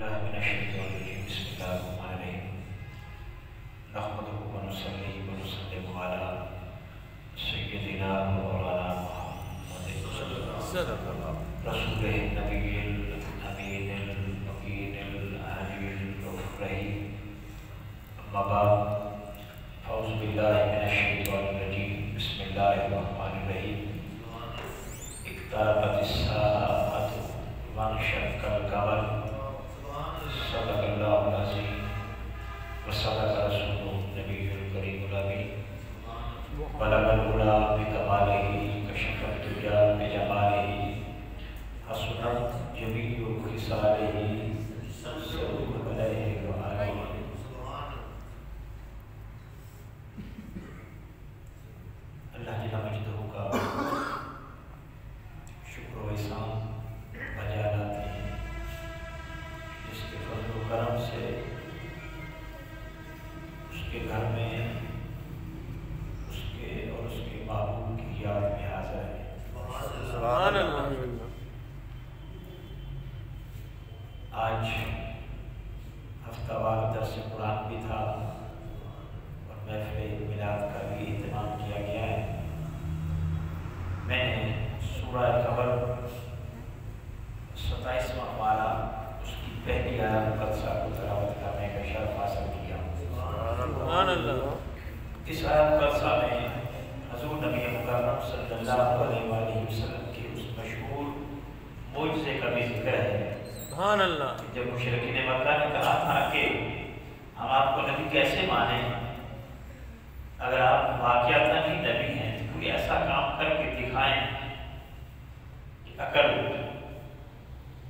باللہ من الشیطان الرجیم بسم اللہ الرحمن الرحیم نحمدہ ونصلی ونسلم علی سیدنا مولانا محمد رسول النبی الامین المکین العلی الرحیم اما بعد اعوذ باللہ من الشیطان الرجیم بسم اللہ الرحمن الرحیم اقتربت الساعۃ وانشق القمر صدق اللہ العظیم وصدق رسولہ النبی الکریم الامین بلغ العلا بکمالہ کشف الدجی بجمالہ حسنت جمیع خصالہ صلو علیہ وآلہ۔ اللہ جل مجدہ کا شکر و احسان بجا لاتے ہیں جس کے فضل و کرم سے اس کے گھر میں اس کے اور اس کے محبوب کی یاد میں حاضر ہے۔ سبحان اللہ۔ آج ہفتہ وار درس قرآن بھی تھا اور محفل میلاد کا بھی اہتمام کیا گیا ہے۔ میں نے سورہ قمر 27واں پارہ اس کی پہلی آیت مقدسہ کو تلاوت کرنے کا شرف حاصل کیا۔ سبحان اللہ۔ اس آیت مقدسہ میں حضور نبی مکرم صلی اللہ علیہ وآلہ وسلم کے اس مشہور معجزے کا بھی ذکر ہے۔ سبحان اللہ۔ جب مشرکین مکہ نے کہا تھا کہ ہم آپ کو نبی کیسے مانیں اگر آپ واقعتاً ہی نبی ہیں، کوئی ایسا کام کر کے دکھائیں کہ عقل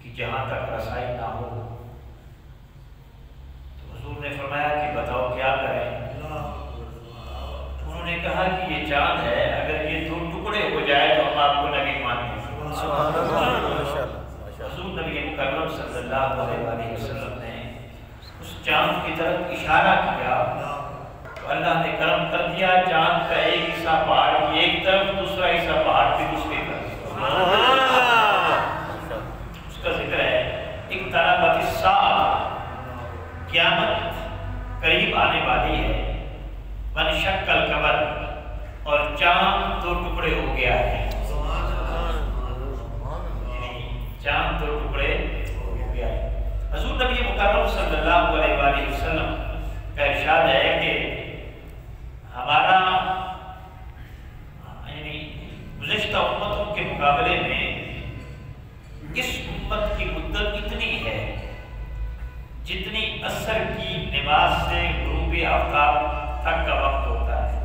کہ جہاں تک رسائی نہ ہو۔ تو حضور نے فرمایا کہ بتاؤ کیا کریں؟ انہوں نے کہا کہ یہ چاند ہے، اگر یہ دو ٹکڑے ہو جائے تو ہم آپ کو نبی مانیں۔ حضور نبی مکرم صلی اللہ علیہ وسلم نے اس چاند کی طرف اشارہ کیا تو اللہ نے کرم کر دیا، چاند کا ایک حصہ پہاڑ کی ایک طرف، دوسرا حصہ پہاڑ کی دوسری طرف۔ اس کا ذکر ہے اقتربت الساعۃ، قیامت قریب آنے والی ہے، وانشق القمر، اور چاند دو ٹکڑے ہو گیا ہے۔ چاند دو ٹکڑے ہو گیا ہے۔ حضور نبی مکرم صلی اللہ علیہ وآلہ وسلم کا ارشاد ہے کہ ہمارا گزشتہ امتوں کے مقابلے میں اس امت کی مدت اتنی ہے جتنی عصر کی نماز سے غروب آفتاب تک کا وقت ہوتا ہے،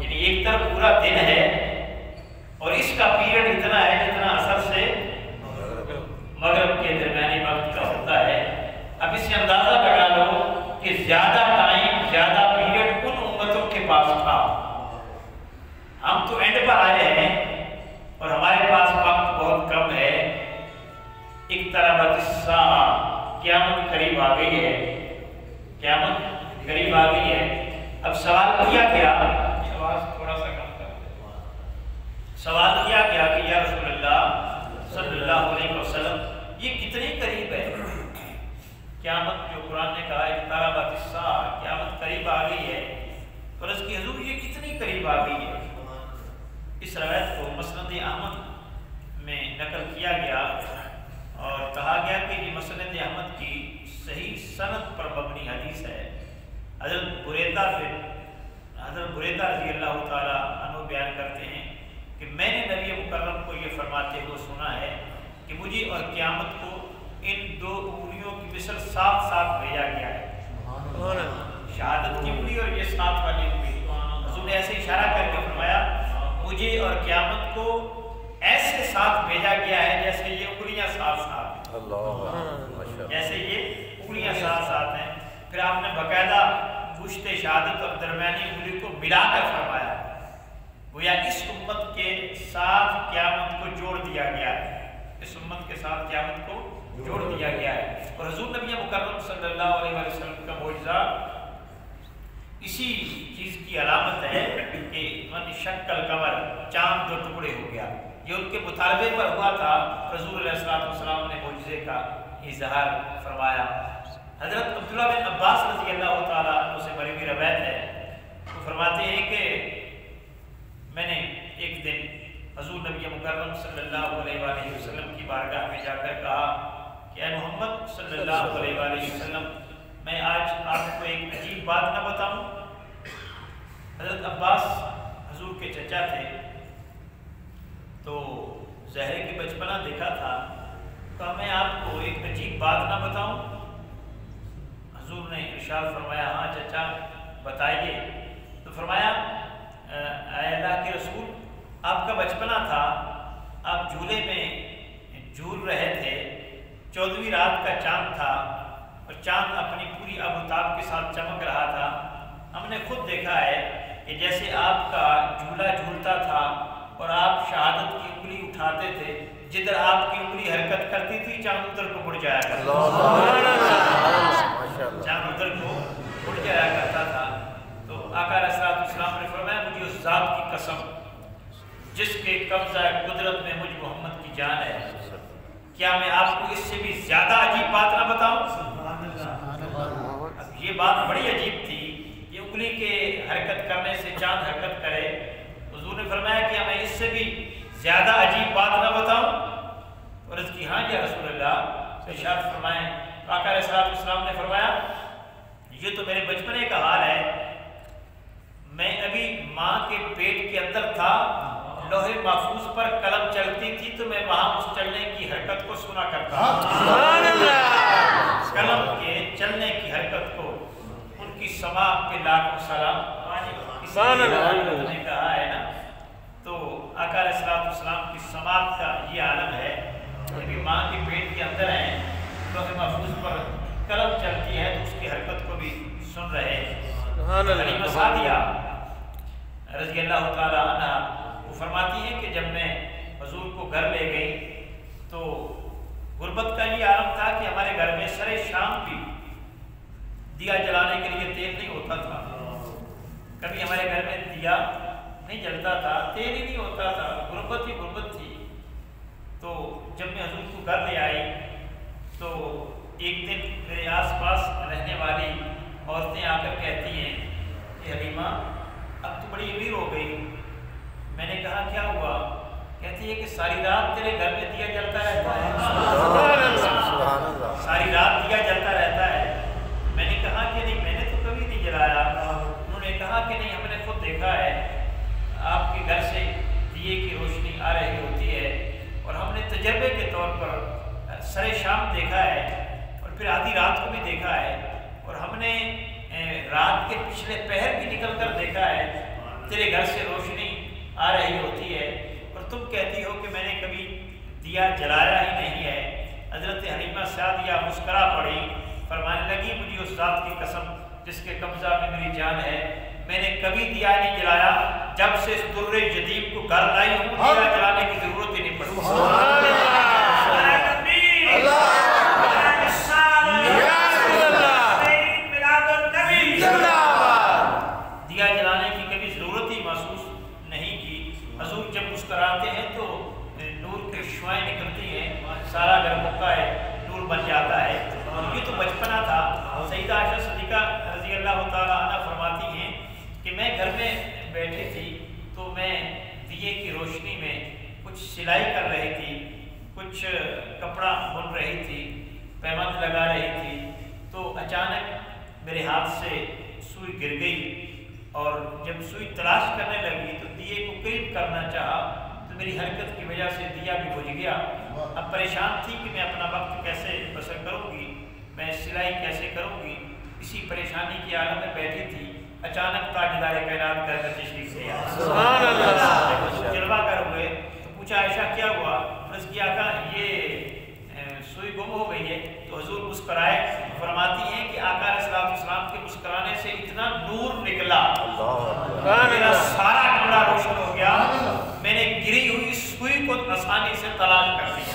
یعنی ایک طرف پورا دن ہے اور اس کا پیریڈ اتنا ہے جتنا عصر سے مغرب کے درمیانی وقت کا ہوتا ہے۔ اب اس سے اندازہ لگا لو کہ زیادہ ٹائم، زیادہ پیریڈ ان امتوں کے پاس تھا۔ ہم تو اینڈ پر آئے ہیں اور ہمارے پاس وقت بہت کم ہے۔ اقتربت الساعۃ، قیامت قریب آ گئی ہے، قیامت قریب آ گئی ہے۔ اب سوال کیا گیا، آواز تھوڑا سا کم کر دیں، سوال کیا گیا کہ یا رسول اللہ صلی اللہ علیہ وسلم یہ کتنی قریب ہے قیامت؟ جو قرآن نے کہا اقتربت الساعۃ، قیامت قریب آ گئی ہے، اور اس کی حضور یہ کتنی قریب آ گئی ہے؟ اس روایت کو مسند احمد میں نقل کیا گیا اور کہا گیا کہ یہ مسند احمد کی صحیح سند پر مبنی حدیث ہے۔ حضرت بریدہ رضی اللہ تعالیٰ عنہ بیان کرتے ہیں کہ میں نے نبی مکرم کو یہ فرماتے ہوئے سنا ہے کہ مجھے اور قیامت کو ان دو انگلیوں کی مثل ساتھ ساتھ بھیجا گیا ہے، شہادت کی انگلی اور یہ ساتھ والی انگلی۔ حضور نے ایسے اشارہ کر کے فرمایا مجھے اور قیامت کو ایسے ساتھ بھیجا گیا ہے جیسے یہ انگلیاں ساتھ ساتھ ہیں، جیسے یہ انگلیاں ساتھ ساتھ ہیں۔ پھر آپ نے باقاعدہ گشت شہادت اور درمیانی انگلی کو ملا کر فرمایا گویا اس امت کے ساتھ قیامت کو جوڑ دیا گیا ہے، اس امت کے ساتھ قیامت کو جوڑ دیا گیا ہے۔ اور حضور نبی مکرم صلی اللہ علیہ وسلم کا معجزہ اسی چیز کی علامت ہے کہ وانشق القمر، چاند دو ٹکڑے ہو گیا۔ یہ ان کے مطالبے پر ہوا تھا، رسول علیہ السلام نے معجزے کا اظہار فرمایا۔ حضرت عبداللہ بن عباس رضی اللہ تعالیٰ عنہ سے بڑی ہوئی روایت ہے، وہ فرماتے ہیں کہ میں نے ایک دن حضور نبی مکرم صلی اللہ علیہ وآلہ وسلم کی بارگاہ میں جا کر کہا کہ اے محمد صلی اللہ علیہ وآلہ وسلم، میں آج آپ کو ایک عجیب بات نہ بتاؤں؟ حضرت عباس حضور کے چچا تھے، تو ظاہر کی بچپنا دیکھا تھا، کہا میں آپ کو ایک عجیب بات نہ بتاؤں؟ حضور نے ارشاد فرمایا ہاں چچا بتائیے۔ تو فرمایا اے اللہ کے رسول، آپ کا بچپنا تھا، آپ جھولے میں جھول رہے تھے، 14ویں رات کا چاند تھا اور چاند اپنی پوری آفتاب کے ساتھ چمک رہا تھا۔ ہم نے خود دیکھا ہے کہ جیسے آپ کا جھولا جھولتا تھا اور آپ شہادت کی انگلی اٹھاتے تھے، جدھر آپ کی انگلی حرکت کرتی تھی چاند ادھر کو مڑ جایا کرتا تھا، چاند ادھر کو مڑ جایا کرتا تھا۔ تو آقا علیہ السلام نے فرمایا مجھے اس ذات کی قسم جس کے قبضہ قدرت میں مجھ محمد کی جان ہے، کیا میں آپ کو اس سے بھی زیادہ عجیب بات نہ بتاؤں؟ اب یہ بات بڑی عجیب تھی کہ انگلی کے حرکت کرنے سے چاند حرکت کرے۔ حضور نے فرمایا کیا میں اس سے بھی زیادہ عجیب بات نہ بتاؤں؟ اور اس کی ہاں یا رسول اللہ ارشاد فرمائیں۔ آقا علیہ السلام نے فرمایا یہ تو میرے بچپنے کا حال ہے، میں ابھی ماں کے پیٹ کے اندر تھا، لوہے محفوظ پر قلم چلتی تھی تو میں وہاں اس چلنے کی حرکت کو سنا کرتا ہوں، قلم کے چلنے کی حرکت کو، ان کی سماع پہ لاکھوں سلام، کسی نے کہا ہے نا۔ تو آقا علیہ السلام کی سماعت کا یہ عالم ہے کہ ماں کے پیٹ کے اندر ہیں، لوہے محفوظ پر قلم چلتی ہے تو اس کی حرکت کو بھی سن رہے ہیں۔ حلیمہ سعدیہ رضی اللہ تعالی عنہ وہ فرماتی ہیں کہ جب میں حضور کو گھر لے گئی تو غربت کا یہ عالم تھا کہ ہمارے گھر میں سر شام بھی دیا جلانے کے لیے تیل نہیں ہوتا تھا، کبھی ہمارے گھر میں دیا نہیں جلتا تھا، تیل ہی نہیں ہوتا تھا، غربت ہی غربت تھی۔ تو جب میں حضور کو گھر لے آئی تو ایک دن میرے آس پاس رہنے والی عورتیں آ کر کہتی ہیں کہ حلیمہ اب تو بڑی امیر ہو گئی۔ میں نے کہا کیا ہوا؟ کہتی ہے کہ ساری رات تیرے گھر میں دیا جلتا رہتا ہے، ساری رات دیا جلتا رہتا ہے۔ میں نے کہا کہ نہیں، میں نے تو کبھی نہیں جلایا۔ انہوں نے کہا کہ نہیں، ہم نے خود دیکھا ہے آپ کے گھر سے دیے کی روشنی آ رہی ہوتی ہے، اور ہم نے تجربے کے طور پر سر شام دیکھا ہے اور پھر آدھی رات کو بھی دیکھا ہے، اور ہم نے رات کے پچھلے پہر بھی نکل کر دیکھا ہے تیرے گھر سے روشنی آ رہی ہوتی ہے، اور تم کہتی ہو کہ میں نے کبھی دیا جلایا ہی نہیں ہے۔ حضرت حلیمہ سعدیہ مسکرا پڑی، فرمانے لگی مجھے اس ذات کی قسم جس کے قبضہ میں میری جان ہے، میں نے کبھی دیا نہیں جلایا، جب سے اس در جدید کو گھر لائی ہوں دیا جلانے کی ضرورت ہی نہیں پڑی۔ دیا جلانے کی کبھی ضرورت ہی محسوس نہیں کی۔ حضور جب مسکراتے ہیں تو نور کی شعائیں نکلتی ہیں، سارا گھر مکہ نور بن جاتا ہے۔ یہ تو بچپنا تھا۔ سیدہ عائشہ صدیقہ رضی اللہ تعالیٰ عنہ فرماتی ہیں کہ میں گھر میں بیٹھی تھی تو میں دیے کی روشنی میں کچھ سلائی کر رہی تھی، کچھ کپڑا بن رہی تھی، پیمند لگا رہی تھی، تو اچانک میرے ہاتھ سے سوئی گر گئی، اور جب سوئی تلاش کرنے لگی تو دیے کو قریب کرنا چاہا تو میری حرکت کی وجہ سے دیا بھی بجھ گیا۔ اب پریشان تھی کہ میں اپنا وقت کیسے بسر کروں گی، میں سلائی کیسے کروں گی، اسی پریشانی کی عالم میں بیٹھی تھی۔ اچانک تاجدار کائنات گھر میں تشریف لے آیا، جلوہ کر ہوئے تو پوچھا عائشہ کیا ہوا؟ عرض کیا کہ یہ سوئی گم ہو گئی ہے۔ تو حضور مسکرائے، فرماتی ہیں کہ آقا علیہ السلام کے مسکرانے سے اتنا نور نکلا، میرا سارا کمرہ روشن ہو گیا، میں نے گری ہوئی سوئی کو آسانی سے تلاش کر دیا،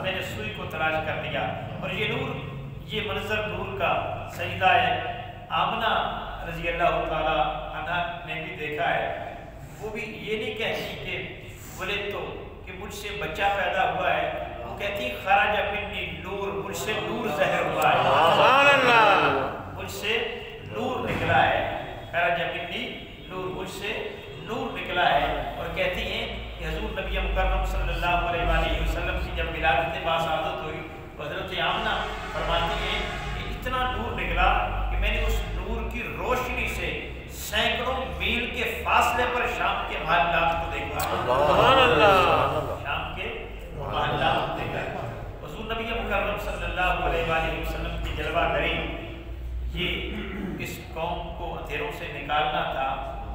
میں نے سوئی کو تلاش کر دیا۔ اور یہ نور، یہ منظر نور کا سیدہ آمنہ رضی اللہ تعالی عنہ نے بھی دیکھا ہے۔ وہ بھی یہ نہیں کہتی کہ بولے تو کہ مجھ سے بچہ پیدا ہوا ہے، وہ وہ کہتی خرج منی نور، مجھ سے نور ظاہر ہوا ہے، سبحان اللہ، مجھ سے نور نکلا ہے، خرج منی نور، مجھ سے نور نکلا ہے۔ اور کہتی ہیں کہ حضور نبی مکرم صلی اللہ علیہ وآلہ وسلم کی جب ولادت باسعادت ہوئی، حضرت آمنہ فرماتی ہیں کہ اتنا نور نکلا کہ میں نے اس نور کی روشنی سے سینکڑوں میل کے فاصلے پر شام کے محلات کو دیکھا، سبحان اللہ، شام کے محلات کو دیکھا۔ حضور نبی مکرم صلی اللہ علیہ وآلہ وسلم کی جلوہ گری یہ اس قوم کو اندھیروں سے نکالنا تھا۔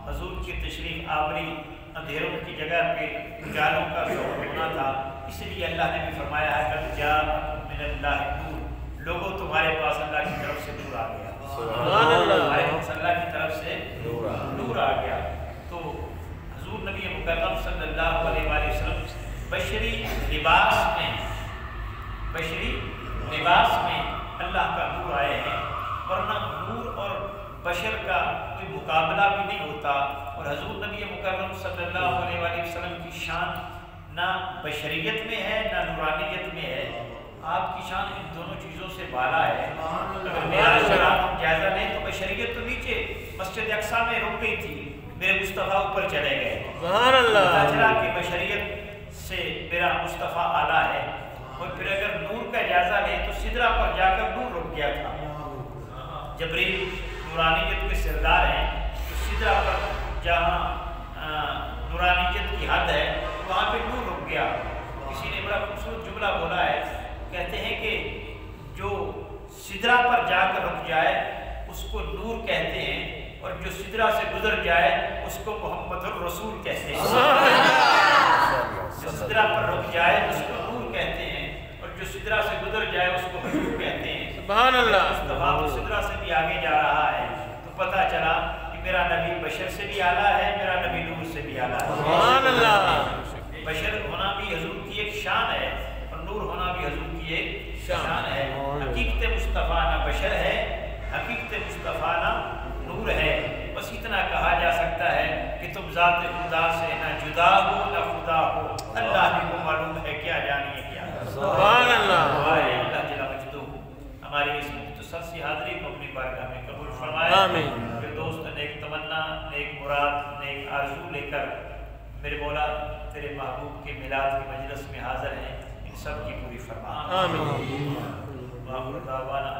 حضور کی تشریف آوری اندھیروں کی جگہ پہ اجالوں کا ظہور ہونا تھا، اس لیے اللہ نے بھی فرمایا ہے قد جاءکم من اللہ نور، لوگوں تمہارے پاس اللہ کی طرف سے نور آ گیا، سبحان اللہ، تمہارے پاس اللہ کی طرف سے نور آ گیا۔ تو حضور نبی مکرم صلی اللہ علیہ وآلہ وسلم بشری لباس میں اللہ کا نور آئے ہیں، ورنہ نور اور بشر کا کوئی مقابلہ بھی نہیں ہوتا۔ اور حضور نبی مکرم صلی اللہ علیہ وآلہ وسلم کی شان نہ بشریت میں ہے نہ نورانیت میں ہے، آپ کی شان ان دونوں چیزوں سے بالا ہے۔ اگر معراج کا ہم جائزہ لیں تو بشریت تو نیچے مسجد اقصیٰ میں رک گئی تھی، میرے مصطفیٰ اوپر چلے گئے، سبحان اللہ، چلا کہ بشریت سے میرا مصطفیٰ اعلیٰ ہے۔ اور پھر اگر نور کا جائزہ لیں تو سدرہ پر جا کر نور رک گیا تھا، جبریل نورانیت کے سردار ہیں، تو سدرہ پر جہاں نورانیت کی حد ہے وہاں پہ نور رک گیا۔ کسی نے بڑا خوبصورت جملہ بولا ہے، کہتے ہیں کہ جو سدرہ پر جا کر رک جائے اس کو نور کہتے ہیں، اور جو سدرہ سے گزر جائے اس کو محمد الرسول کہتے ہیں۔ جو سدرہ پر رک جائے اس کو نور کہتے ہیں، اور جو سدرہ سے گزر جائے اس کو حضور کہتے ہیں۔ سبحان اللہ، مصطفیٰ تو سدرہ سے بھی آگے جا رہا ہے، تو پتہ چلا کہ میرا نبی بشر سے بھی اعلیٰ ہے، میرا نبی نور سے بھی اعلیٰ ہے۔ سبحان اللہ، بشر ہونا بھی حضور کی ایک شان ہے، اور نور ہونا بھی حضور کی ایک شان ہے۔ حقیقت مصطفیٰ نہ بشر ہے، حقیقت مصطفیٰ نہ نور ہے۔ بس اتنا کہا جا سکتا ہے کہ تم ذات خدا سے نہ جدا ہو نہ خدا ہو، اللہ ہی کو معلوم ہے کیا جانیے کیا۔ سبحان اللہ، اللہ جل مجدہ ہماری اس مختصر سی حاضری کو اپنی بارگاہ میں قبول فرمائے۔ آمین۔ پھر دوست نیک تمنا، نیک مراد، نیک آرزو لے کر میرے مولا تیرے محبوب کے میلاد کے مجلس میں حاضر ہیں، ان سب کی پوری فرما۔ آمین۔ وآخر دعوانا